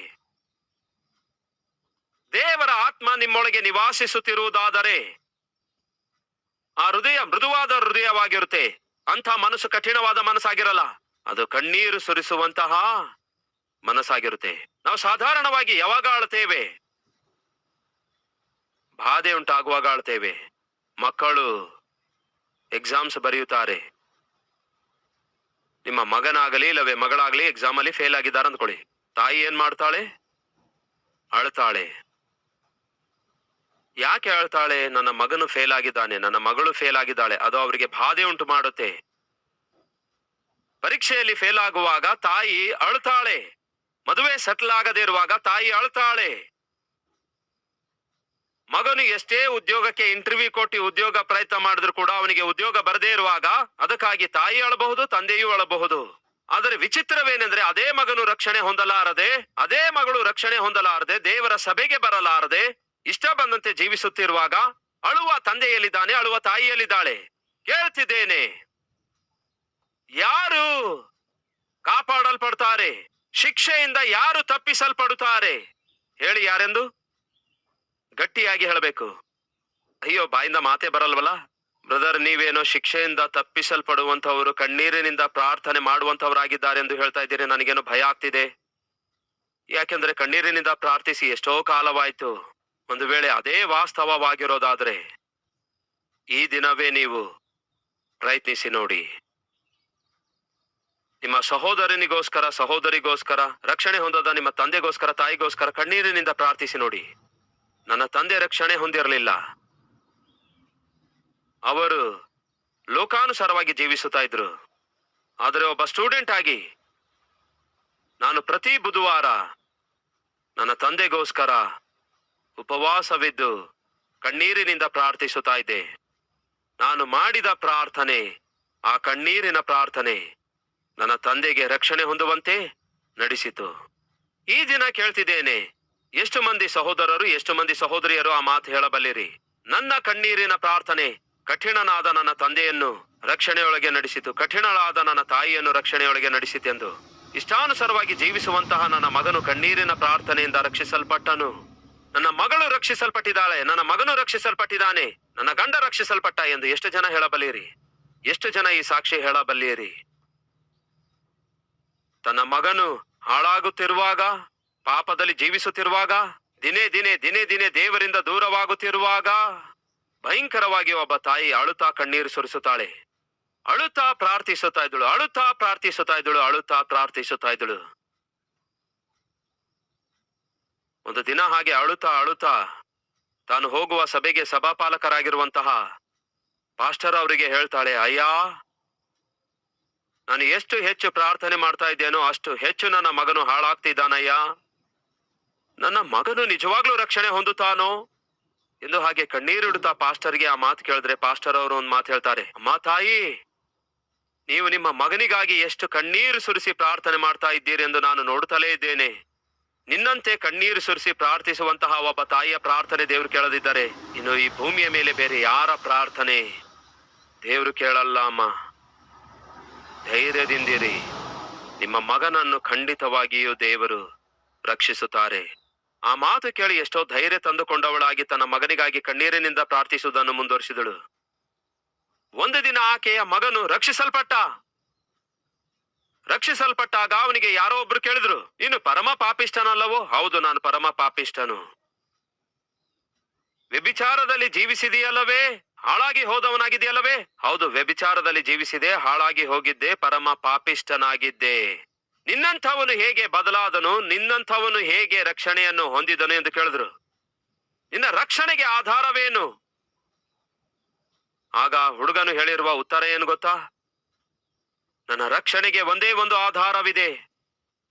ದೇವರ ಆತ್ಮ ನಿಮ್ಮೊಳಗೆ ನಿವಾಸಿಸುತ್ತಿರುವುದಾದರೆ ಆ ಹೃದಯ ಮೃದುವಾದ ಹೃದಯವಾಗಿರುತ್ತೆ. ಅಂಥ ಮನಸ್ಸು ಕಠಿಣವಾದ ಮನಸ್ಸಾಗಿರಲ್ಲ, ಅದು ಕಣ್ಣೀರು ಸುರಿಸುವಂತಹ ಮನಸ್ಸಾಗಿರುತ್ತೆ. ನಾವು ಸಾಧಾರಣವಾಗಿ ಯಾವಾಗ ಅಳ್ತೇವೆ? ಬಾಧೆ ಉಂಟಾಗುವಾಗ ಅಳ್ತೇವೆ. ಮಕ್ಕಳು ಎಕ್ಸಾಮ್ಸ್ ಬರೆಯುತ್ತಾರೆ, ನಿಮ್ಮ ಮಗನಾಗಲಿ ಇಲ್ಲವೇ ಮಗಳಾಗಲಿ ಎಕ್ಸಾಮ್ ಅಲ್ಲಿ ಫೇಲ್ ಆಗಿದ್ದಾರೆ ಅಂದ್ಕೊಳ್ಳಿ. ತಾಯಿ ಏನ್ ಮಾಡ್ತಾಳೆ? ಅಳ್ತಾಳೆ. ಯಾಕೆ ಅಳ್ತಾಳೆ? ನನ್ನ ಮಗನು ಫೇಲ್ ಆಗಿದ್ದಾನೆ, ನನ್ನ ಮಗಳು ಫೇಲ್ ಆಗಿದ್ದಾಳೆ. ಅದು ಅವರಿಗೆ ಬಾಧೆ ಉಂಟು ಮಾಡುತ್ತೆ. ಪರೀಕ್ಷೆಯಲ್ಲಿ ಫೇಲ್ ಆಗುವಾಗ ತಾಯಿ ಅಳ್ತಾಳೆ. ಮದುವೆ ಸೆಟ್ಲ್ ಆಗದೆ ಇರುವಾಗ ತಾಯಿ ಅಳ್ತಾಳೆ. ಮಗನು ಎಷ್ಟೇ ಉದ್ಯೋಗಕ್ಕೆ ಇಂಟರ್ವ್ಯೂ ಕೊಟ್ಟು ಉದ್ಯೋಗ ಪ್ರಯತ್ನ ಮಾಡಿದ್ರು ಕೂಡ ಅವನಿಗೆ ಉದ್ಯೋಗ ಬರದೇ ಇರುವಾಗ ಅದಕ್ಕಾಗಿ ತಾಯಿ ಅಳಬಹುದು, ತಂದೆಯೂ ಅಳಬಹುದು. ಆದರೆ ವಿಚಿತ್ರವೇನೆಂದ್ರೆ, ಅದೇ ಮಗನು ರಕ್ಷಣೆ ಹೊಂದಲಾರದೆ, ಅದೇ ಮಗಳು ರಕ್ಷಣೆ ಹೊಂದಲಾರದೆ, ದೇವರ ಸಭೆಗೆ ಬರಲಾರದೆ, ಇಷ್ಟ ಬಂದಂತೆ ಜೀವಿಸುತ್ತಿರುವಾಗ ಅಳುವ ತಂದೆಯಲ್ಲಿದ್ದಾನೆ, ಅಳುವ ತಾಯಿಯಲ್ಲಿದ್ದಾಳೆ. ಕೇಳ್ತಿದ್ದೇನೆ, ಯಾರು ಕಾಪಾಡಲ್ಪಡ್ತಾರೆ? ಶಿಕ್ಷೆಯಿಂದ ಯಾರು ತಪ್ಪಿಸಲ್ಪಡುತ್ತಾರೆ? ಹೇಳಿ ಯಾರೆಂದು ಗಟ್ಟಿಯಾಗಿ ಹೇಳಬೇಕು. ಅಯ್ಯೋ, ಬಾಯಿಂದ ಮಾತೇ ಬರಲ್ವಲ್ಲ. ಬ್ರದರ್, ನೀವೇನೋ ಶಿಕ್ಷೆಯಿಂದ ತಪ್ಪಿಸಲ್ಪಡುವಂತವರು, ಕಣ್ಣೀರಿನಿಂದ ಪ್ರಾರ್ಥನೆ ಮಾಡುವಂತವರಾಗಿದ್ದಾರೆ ಎಂದು ಹೇಳ್ತಾ ಇದ್ದೀರಿ. ನನಗೇನೋ ಭಯ ಆಗ್ತಿದೆ. ಯಾಕೆಂದ್ರೆ ಕಣ್ಣೀರಿನಿಂದ ಪ್ರಾರ್ಥಿಸಿ ಎಷ್ಟೋ ಕಾಲವಾಯ್ತು. ಒಂದು ವೇಳೆ ಅದೇ ವಾಸ್ತವವಾಗಿರೋದಾದ್ರೆ ಈ ದಿನವೇ ನೀವು ಪ್ರಯತ್ನಿಸಿ ನೋಡಿ. ನಿಮ್ಮ ಸಹೋದರನಿಗೋಸ್ಕರ, ಸಹೋದರಿಗೋಸ್ಕರ, ರಕ್ಷಣೆ ಹೊಂದದ ನಿಮ್ಮ ತಂದೆಗೋಸ್ಕರ, ತಾಯಿಗೋಸ್ಕರ ಕಣ್ಣೀರಿನಿಂದ ಪ್ರಾರ್ಥಿಸಿ ನೋಡಿ. ನನ್ನ ತಂದೆ ರಕ್ಷಣೆ ಹೊಂದಿರಲಿಲ್ಲ. ಅವರು ಲೋಕಾನುಸಾರವಾಗಿ ಜೀವಿಸುತ್ತಾ ಇದ್ರು. ಆದರೆ ಒಬ್ಬ ಸ್ಟೂಡೆಂಟ್ ಆಗಿ ನಾನು ಪ್ರತಿ ಬುಧವಾರ ನನ್ನ ತಂದೆಗೋಸ್ಕರ ಉಪವಾಸವಿದ್ದು ಕಣ್ಣೀರಿನಿಂದ ಪ್ರಾರ್ಥಿಸುತ್ತಾ ಇದ್ದೆ. ನಾನು ಮಾಡಿದ ಪ್ರಾರ್ಥನೆ, ಆ ಕಣ್ಣೀರಿನ ಪ್ರಾರ್ಥನೆ ನನ್ನ ತಂದೆಗೆ ರಕ್ಷಣೆ ಹೊಂದುವಂತೆ ನಡೆಸಿತು. ಈ ದಿನ ಕೇಳ್ತಿದ್ದೇನೆ, ಎಷ್ಟು ಮಂದಿ ಸಹೋದರರು, ಎಷ್ಟು ಮಂದಿ ಸಹೋದರಿಯರು ಆ ಮಾತು ಹೇಳಬಲ್ಲಿರಿ? ನನ್ನ ಕಣ್ಣೀರಿನ ಪ್ರಾರ್ಥನೆ ಕಠಿಣನಾದ ನನ್ನ ತಂದೆಯನ್ನು ರಕ್ಷಣೆಯೊಳಗೆ ನಡೆಸಿತು, ಕಠಿಣಳಾದ ನನ್ನ ತಾಯಿಯನ್ನು ರಕ್ಷಣೆಯೊಳಗೆ ನಡೆಸಿತೆಂದು. ಇಷ್ಟಾನುಸಾರವಾಗಿ ಜೀವಿಸುವಂತಹ ನನ್ನ ಮಗನು ಕಣ್ಣೀರಿನ ಪ್ರಾರ್ಥನೆಯಿಂದ ರಕ್ಷಿಸಲ್ಪಟ್ಟನು. ನನ್ನ ಮಗಳು ರಕ್ಷಿಸಲ್ಪಟ್ಟಿದ್ದಾಳೆ, ನನ್ನ ಮಗನು ರಕ್ಷಿಸಲ್ಪಟ್ಟಿದ್ದಾನೆ, ನನ್ನ ಗಂಡ ರಕ್ಷಿಸಲ್ಪಟ್ಟ ಎಂದು ಎಷ್ಟು ಜನ ಹೇಳಬಲ್ಲಿರಿ? ಎಷ್ಟು ಜನ ಈ ಸಾಕ್ಷಿ ಹೇಳಬಲ್ಲಿರಿ? ತನ್ನ ಮಗನು ಹಾಳಾಗುತ್ತಿರುವಾಗ, ಪಾಪದಲ್ಲಿ ಜೀವಿಸುತ್ತಿರುವಾಗ, ದಿನೇ ದಿನೇ ದಿನೇ ದಿನೇ ದೇವರಿಂದ ದೂರವಾಗುತ್ತಿರುವಾಗ ಭಯಂಕರವಾಗಿ ಒಬ್ಬ ತಾಯಿ ಅಳುತ್ತಾ ಕಣ್ಣೀರು ಸುರಿಸುತ್ತಾಳೆ. ಅಳುತ್ತಾ ಪ್ರಾರ್ಥಿಸುತ್ತಾ ಇದ್ದಳು, ಅಳುತ್ತಾ ಪ್ರಾರ್ಥಿಸುತ್ತಾ ಇದ್ದಳು, ಅಳುತ್ತಾ ಪ್ರಾರ್ಥಿಸುತ್ತಾ ಇದ್ದಳು. ಒಂದು ದಿನ ಹಾಗೆ ಅಳುತ್ತಾ ಅಳುತ್ತಾ ತಾನು ಹೋಗುವ ಸಭೆಗೆ ಸಭಾಪಾಲಕರಾಗಿರುವಂತಹ ಪಾಸ್ಟರ್ ಅವರಿಗೆ ಹೇಳ್ತಾಳೆ, ಅಯ್ಯ, ನಾನು ಎಷ್ಟು ಹೆಚ್ಚು ಪ್ರಾರ್ಥನೆ ಮಾಡ್ತಾ ಇದ್ದೇನೋ ಅಷ್ಟು ಹೆಚ್ಚು ನನ್ನ ಮಗನು ಹಾಳಾಗ್ತಿದ್ದಾನಯ್ಯ. ನನ್ನ ಮಗನು ನಿಜವಾಗ್ಲೂ ರಕ್ಷಣೆ ಹೊಂದುತ್ತಾನೋ ಎಂದು ಹಾಗೆ ಕಣ್ಣೀರಿಡುತ್ತಾ ಪಾಸ್ಟರ್ಗೆ ಆ ಮಾತು ಕೇಳಿದ್ರೆ, ಪಾಸ್ಟರ್ ಅವರು ಒಂದು ಮಾತು ಹೇಳ್ತಾರೆ, ಅಮ್ಮ ತಾಯಿ, ನೀವು ನಿಮ್ಮ ಮಗನಿಗಾಗಿ ಎಷ್ಟು ಕಣ್ಣೀರು ಸುರಿಸಿ ಪ್ರಾರ್ಥನೆ ಮಾಡ್ತಾ ಇದ್ದೀರಿ ಎಂದು ನಾನು ನೋಡುತ್ತಲೇ ಇದ್ದೇನೆ. ನಿನ್ನಂತೆ ಕಣ್ಣೀರು ಸುರಿಸಿ ಪ್ರಾರ್ಥಿಸುವಂತಹ ಒಬ್ಬ ತಾಯಿಯ ಪ್ರಾರ್ಥನೆ ದೇವರು ಕೇಳದಿದ್ದರೆ ಇನ್ನು ಈ ಭೂಮಿಯ ಮೇಲೆ ಬೇರೆ ಯಾರ ಪ್ರಾರ್ಥನೆ ದೇವರು ಕೇಳಲ್ಲ. ಅಮ್ಮ, ಧೈರ್ಯದಿಂದಿರಿ, ನಿಮ್ಮ ಮಗನನ್ನು ಖಂಡಿತವಾಗಿಯೂ ದೇವರು ರಕ್ಷಿಸುತ್ತಾರೆ. ಆ ಮಾತು ಕೇಳಿ ಎಷ್ಟೋ ಧೈರ್ಯ ತಂದುಕೊಂಡವಳಾಗಿ ತನ್ನ ಮಗನಿಗಾಗಿ ಕಣ್ಣೀರಿನಿಂದ ಪ್ರಾರ್ಥಿಸುವುದನ್ನು ಮುಂದುವರಿಸಿದಳು. ಒಂದು ದಿನ ಆಕೆಯ ಮಗನು ರಕ್ಷಿಸಲ್ಪಟ್ಟಾಗ ಅವನಿಗೆ ಯಾರೋ ಒಬ್ರು ಕೇಳಿದ್ರು, ನೀನು ಪರಮ ಪಾಪಿಷ್ಟನಲ್ಲವೋ? ಹೌದು, ನಾನು ಪರಮ ಪಾಪಿಷ್ಟನು. ವ್ಯಭಿಚಾರದಲ್ಲಿ ಜೀವಿಸಿದೆಯಲ್ಲವೇ? ಹಾಳಾಗಿ ಹೋದವನಾಗಿದೆಯಲ್ಲವೇ? ಹೌದು, ವ್ಯಭಿಚಾರದಲ್ಲಿ ಜೀವಿಸಿದೆ, ಹಾಳಾಗಿ ಹೋಗಿದ್ದೆ, ಪರಮ ಪಾಪಿಷ್ಠನಾಗಿದ್ದೆ. ನಿನ್ನಂಥವನು ಹೇಗೆ ಬದಲಾದನು? ನಿನ್ನಂಥವನು ಹೇಗೆ ರಕ್ಷಣೆಯನ್ನು ಹೊಂದಿದನು ಎಂದು ಕೇಳಿದ್ರು. ನಿನ್ನ ರಕ್ಷಣೆಗೆ ಆಧಾರವೇನು? ಆಗ ಹುಡುಗನು ಹೇಳಿರುವ ಉತ್ತರ ಏನು ಗೊತ್ತಾ? ನನ್ನ ರಕ್ಷಣೆಗೆ ಒಂದೇ ಒಂದು ಆಧಾರವಿದೆ.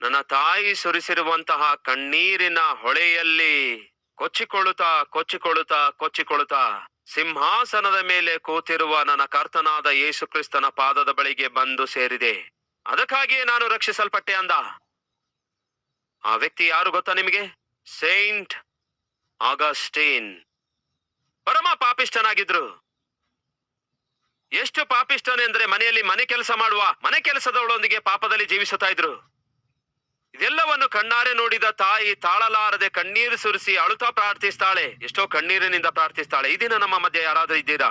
ನನ್ನ ತಾಯಿ ಸುರಿಸಿರುವಂತಹ ಕಣ್ಣೀರಿನ ಹೊಳೆಯಲ್ಲಿ ಕೊಚ್ಚಿಕೊಳ್ಳುತ್ತಾ ಕೊಚ್ಚಿಕೊಳ್ಳುತ್ತಾ ಕೊಚ್ಚಿಕೊಳ್ಳುತ್ತಾ ಸಿಂಹಾಸನದ ಮೇಲೆ ಕೂತಿರುವ ನನ್ನ ಕರ್ತನಾದ ಯೇಸು ಕ್ರಿಸ್ತನ ಪಾದದ ಬಳಿಗೆ ಬಂದು ಸೇರಿದೆ. ಅದಕ್ಕಾಗಿಯೇ ನಾನು ರಕ್ಷಿಸಲ್ಪಟ್ಟೆ ಅಂದ. ಆ ವ್ಯಕ್ತಿ ಯಾರು ಗೊತ್ತಾ ನಿಮಗೆ? Saint Augustine. ಪರಮ ಪಾಪಿಷ್ಠನಾಗಿದ್ರು. ಎಷ್ಟು ಪಾಪಿಷ್ಠನೆಂದ್ರೆ ಮನೆಯಲ್ಲಿ ಮನೆ ಕೆಲಸ ಮಾಡುವ ಮನೆ ಕೆಲಸದವಳೊಂದಿಗೆ ಪಾಪದಲ್ಲಿ ಜೀವಿಸುತ್ತಾ ಇದ್ರು. ಇದೆಲ್ಲವನ್ನು ಕಣ್ಣಾರೆ ನೋಡಿದ ತಾಯಿ ತಾಳಲಾರದೆ ಕಣ್ಣೀರು ಸುರಿಸಿ ಅಳುತ್ತಾ ಪ್ರಾರ್ಥಿಸ್ತಾಳೆ. ಎಷ್ಟೋ ಕಣ್ಣೀರಿನಿಂದ ಪ್ರಾರ್ಥಿಸ್ತಾಳೆ. ಈ ದಿನ ನಮ್ಮ ಮಧ್ಯೆ ಯಾರಾದ್ರೂ ಇದ್ದೀರಾ?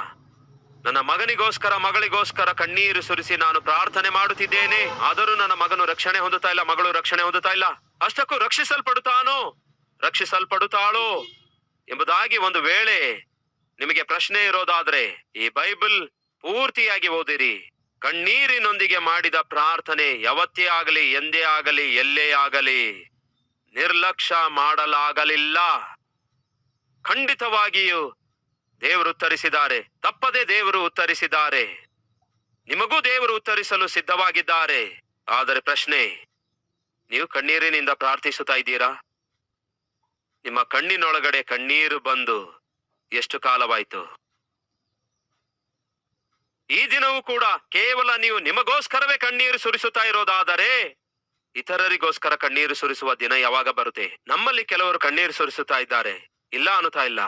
ನನ್ನ ಮಗನಿಗೋಸ್ಕರ ಮಗಳಿಗೋಸ್ಕರ ಕಣ್ಣೀರು ಸುರಿಸಿ ನಾನು ಪ್ರಾರ್ಥನೆ ಮಾಡುತ್ತಿದ್ದೇನೆ, ಆದರೂ ನನ್ನ ಮಗನು ರಕ್ಷಣೆ ಹೊಂದುತ್ತಾ ಇಲ್ಲ, ಮಗಳು ರಕ್ಷಣೆ ಹೊಂದುತ್ತಾ ಇಲ್ಲ. ಅಷ್ಟಕ್ಕೂ ರಕ್ಷಿಸಲ್ಪಡುತ್ತಾಳೋ ಎಂಬುದಾಗಿ ಒಂದು ವೇಳೆ ನಿಮಗೆ ಪ್ರಶ್ನೆ ಇರೋದಾದ್ರೆ ಈ ಬೈಬಲ್ ಪೂರ್ತಿಯಾಗಿ ಓದಿರಿ. ಕಣ್ಣೀರಿನೊಂದಿಗೆ ಮಾಡಿದ ಪ್ರಾರ್ಥನೆ ಯಾವತ್ತೇ ಆಗಲಿ, ಎಂದೇ ಆಗಲಿ, ಎಲ್ಲೇ ಆಗಲಿ ನಿರ್ಲಕ್ಷ್ಯ ಮಾಡಲಾಗಲಿಲ್ಲ. ಖಂಡಿತವಾಗಿಯೂ ದೇವರು ಉತ್ತರಿಸಿದ್ದಾರೆ. ತಪ್ಪದೆ ದೇವರು ಉತ್ತರಿಸಿದ್ದಾರೆ. ನಿಮಗೂ ದೇವರು ಉತ್ತರಿಸಲು ಸಿದ್ಧವಾಗಿದ್ದಾರೆ. ಆದರೆ ಪ್ರಶ್ನೆ, ನೀವು ಕಣ್ಣೀರಿನಿಂದ ಪ್ರಾರ್ಥಿಸುತ್ತಾ ಇದ್ದೀರಾ? ನಿಮ್ಮ ಕಣ್ಣಿನೊಳಗಡೆ ಕಣ್ಣೀರು ಬಂದು ಎಷ್ಟು ಕಾಲವಾಯಿತು? ಈ ದಿನವೂ ಕೂಡ ಕೇವಲ ನೀವು ನಿಮಗೋಸ್ಕರವೇ ಕಣ್ಣೀರು ಸುರಿಸುತ್ತಾ ಇರೋದಾದರೆ ಇತರರಿಗೋಸ್ಕರ ಕಣ್ಣೀರು ಸುರಿಸುವ ದಿನ ಯಾವಾಗ ಬರುತ್ತೆ? ನಮ್ಮಲ್ಲಿ ಕೆಲವರು ಕಣ್ಣೀರು ಸುರಿಸುತ್ತಾ ಇದ್ದಾರೆ, ಇಲ್ಲ ಅನ್ನುತ್ತಾ ಇಲ್ಲ.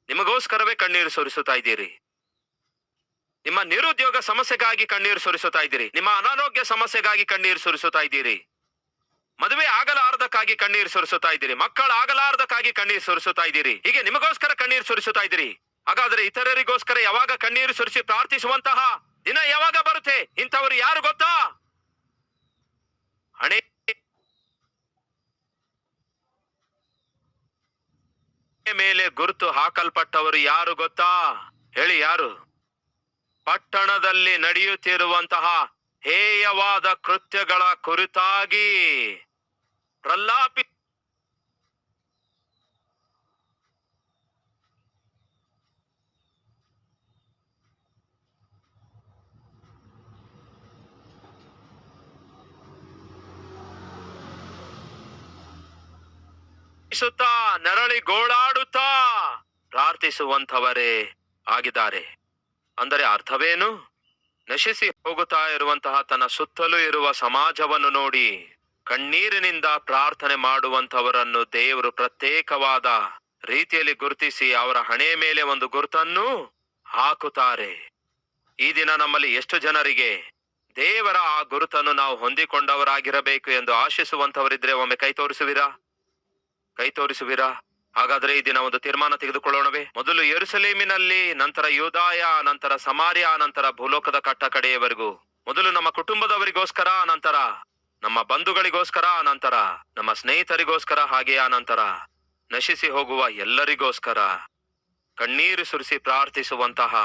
ನಿಮಗೋಸ್ಕರವೇ ಕಣ್ಣೀರು ಸುರಿಸುತ್ತಾ ಇದ್ದೀರಿ. ನಿಮ್ಮ ನಿರುದ್ಯೋಗ ಸಮಸ್ಯೆಗಾಗಿ ಕಣ್ಣೀರು ಸುರಿಸುತ್ತಾ ಇದ್ದೀರಿ. ನಿಮ್ಮ ಅನಾರೋಗ್ಯ ಸಮಸ್ಯೆಗಾಗಿ ಕಣ್ಣೀರು ಸುರಿಸುತ್ತಾ ಇದ್ದೀರಿ. ಮದುವೆ ಆಗಲಾರದಕ್ಕಾಗಿ ಕಣ್ಣೀರು ಸುರಿಸುತ್ತಾ ಇದ್ದೀರಿ. ಮಕ್ಕಳಾಗಲಾರದಕ್ಕಾಗಿ ಕಣ್ಣೀರು ಸುರಿಸುತ್ತಾ ಇದ್ದೀರಿ. ಹೀಗೆ ನಿಮಗೋಸ್ಕರ ಕಣ್ಣೀರು ಸುರಿಸುತ್ತಾ ಇದ್ದೀರಿ. ಹಾಗಾದ್ರೆ ಇತರರಿಗೋಸ್ಕರ ಯಾವಾಗ ಕಣ್ಣೀರು ಸುರಿಸಿ ಪ್ರಾರ್ಥಿಸುವಂತಹ ದಿನ ಯಾವಾಗ ಬರುತ್ತೆ? ಇಂಥವರು ಯಾರು ಗೊತ್ತಾ? ಹಣೆ ಮೇಲೆ ಗುರುತು ಹಾಕಲ್ಪಟ್ಟವರು ಯಾರು ಗೊತ್ತಾ? ಹೇಳಿ, ಯಾರು? ಪಟ್ಟಣದಲ್ಲಿ ನಡೆಯುತ್ತಿರುವಂತಹ ಹೇಯವಾದ ಕೃತ್ಯಗಳ ಕುರಿತಾಗಿ ಪ್ರಲಾಪಿ ನರಳಿ ಗೋಳಾಡುತ್ತಾ ಪ್ರಾರ್ಥಿಸುವಂಥವರೇ ಆಗಿದ್ದಾರೆ. ಅಂದರೆ ಅರ್ಥವೇನು? ನಶಿಸಿ ಹೋಗುತ್ತಾ ಇರುವಂತಹ ತನ್ನ ಸುತ್ತಲೂ ಇರುವ ಸಮಾಜವನ್ನು ನೋಡಿ ಕಣ್ಣೀರಿನಿಂದ ಪ್ರಾರ್ಥನೆ ಮಾಡುವಂಥವರನ್ನು ದೇವರು ಪ್ರತ್ಯೇಕವಾದ ರೀತಿಯಲ್ಲಿ ಗುರುತಿಸಿ ಅವರ ಹಣೆ ಮೇಲೆ ಒಂದು ಗುರುತನ್ನು ಹಾಕುತ್ತಾರೆ. ಈ ದಿನ ನಮ್ಮಲ್ಲಿ ಎಷ್ಟು ಜನರಿಗೆ ದೇವರ ಆ ಗುರುತನ್ನು ನಾವು ಹೊಂದಿಕೊಂಡವರಾಗಿರಬೇಕು ಎಂದು ಆಶಿಸುವಂತವರಿದ್ರೆ ಒಮ್ಮೆ ಕೈ ತೋರಿಸುವಿರಾ? ಹಾಗಾದ್ರೆ ಈ ದಿನ ಒಂದು ತೀರ್ಮಾನ ತೆಗೆದುಕೊಳ್ಳೋಣವೇ? ಮೊದಲು ಯೆರೂಸಲೇಮಿನಲ್ಲಿ, ನಂತರ ಯೂದಾಯ, ನಂತರ ಸಮಾರ್ಯ, ನಂತರ ಭೂಲೋಕದ ಕಟ್ಟ ಕಡೆಯವರೆಗೂ, ಮೊದಲು ನಮ್ಮ ಕುಟುಂಬದವರಿಗೋಸ್ಕರ, ನಂತರ ನಮ್ಮ ಬಂಧುಗಳಿಗೋಸ್ಕರ, ನಂತರ ನಮ್ಮ ಸ್ನೇಹಿತರಿಗೋಸ್ಕರ, ಹಾಗೆ ನಂತರ ನಶಿಸಿ ಹೋಗುವ ಎಲ್ಲರಿಗೋಸ್ಕರ ಕಣ್ಣೀರು ಸುರಿಸಿ ಪ್ರಾರ್ಥಿಸುವಂತಹ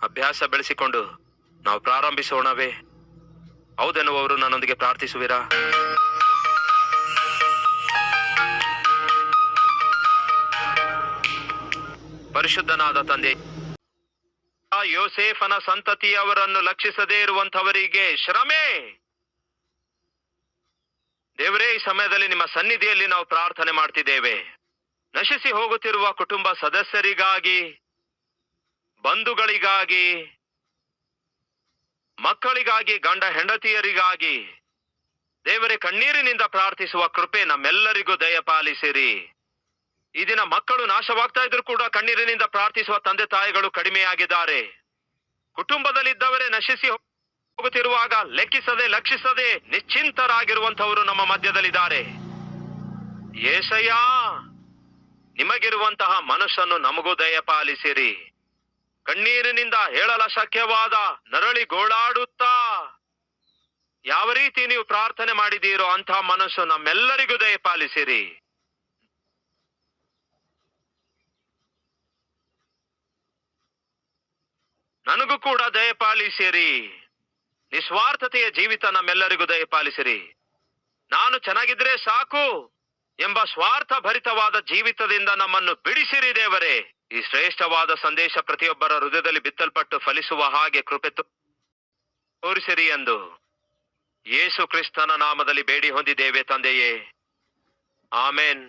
ಅಭ್ಯಾಸ ಬೆಳೆಸಿಕೊಂಡು ನಾವು ಪ್ರಾರಂಭಿಸೋಣವೇ? ಹೌದೆನ್ನುವವರು ನನ್ನೊಂದಿಗೆ ಪ್ರಾರ್ಥಿಸುವಿರಾ? ಪರಿಶುದ್ಧನಾದ ತಂದೆ, ಯೋಸೇಫನ ಸಂತತಿಯವರನ್ನು ಲಕ್ಷಿಸದೇ ಇರುವಂತವರಿಗೆ ಶ್ರಮೆ. ದೇವರೇ, ಈ ಸಮಯದಲ್ಲಿ ನಿಮ್ಮ ಸನ್ನಿಧಿಯಲ್ಲಿ ನಾವು ಪ್ರಾರ್ಥನೆ ಮಾಡ್ತಿದ್ದೇವೆ. ನಶಿಸಿ ಹೋಗುತ್ತಿರುವ ಕುಟುಂಬ ಸದಸ್ಯರಿಗಾಗಿ, ಬಂಧುಗಳಿಗಾಗಿ, ಮಕ್ಕಳಿಗಾಗಿ, ಗಂಡ ಹೆಂಡತಿಯರಿಗಾಗಿ ದೇವರೇ ಕಣ್ಣೀರಿನಿಂದ ಪ್ರಾರ್ಥಿಸುವ ಕೃಪೆ ನಮ್ಮೆಲ್ಲರಿಗೂ ದಯಪಾಲಿಸಿರಿ. ಈ ದಿನ ಮಕ್ಕಳು ನಾಶವಾಗ್ತಾ ಇದ್ರು ಕೂಡ ಕಣ್ಣೀರಿನಿಂದ ಪ್ರಾರ್ಥಿಸುವ ತಂದೆ ತಾಯಿಗಳು ಕಡಿಮೆಯಾಗಿದ್ದಾರೆ. ಕುಟುಂಬದಲ್ಲಿದ್ದವರೇ ನಶಿಸಿ ಹೋಗುತ್ತಿರುವಾಗ ಲಕ್ಷಿಸದೆ ನಿಶ್ಚಿಂತರಾಗಿರುವಂತವರು ನಮ್ಮ ಮಧ್ಯದಲ್ಲಿದ್ದಾರೆ. ಯೇಸಯ್ಯ, ನಿಮಗಿರುವಂತಹ ಮನಸ್ಸನ್ನು ನಮಗೂ ದಯಪಾಲಿಸಿರಿ. ಕಣ್ಣೀರಿನಿಂದ ಹೇಳಲಶಕ್ಯವಾದ ನರಳಿ ಗೋಳಾಡುತ್ತಾ ಯಾವ ರೀತಿ ನೀವು ಪ್ರಾರ್ಥನೆ ಮಾಡಿದ್ದೀರೋ ಅಂತಹ ಮನಸ್ಸು ನಮ್ಮೆಲ್ಲರಿಗೂ ದಯಪಾಲಿಸಿರಿ. ನನಗೂ ಕೂಡ ದಯಪಾಲಿಸಿರಿ. ನಿಸ್ವಾರ್ಥತೆಯ ಜೀವಿತ ನಮ್ಮೆಲ್ಲರಿಗೂ ದಯಪಾಲಿಸಿರಿ. ನಾನು ಚೆನ್ನಾಗಿದ್ರೆ ಸಾಕು ಎಂಬ ಸ್ವಾರ್ಥ ಭರಿತವಾದ ಜೀವಿತದಿಂದ ನಮ್ಮನ್ನು ಬಿಡಿಸಿರಿ ದೇವರೇ. ಈ ಶ್ರೇಷ್ಠವಾದ ಸಂದೇಶ ಪ್ರತಿಯೊಬ್ಬರ ಹೃದಯದಲ್ಲಿ ಬಿತ್ತಲ್ಪಟ್ಟು ಫಲಿಸುವ ಹಾಗೆ ಕೃಪೆ ತೋರಿಸಿರಿ ಎಂದು ಯೇಸು ಕ್ರಿಸ್ತನ ನಾಮದಲ್ಲಿ ಬೇಡಿ ಹೊಂದಿದ್ದೇವೆ ತಂದೆಯೇ, ಆಮೇನ್.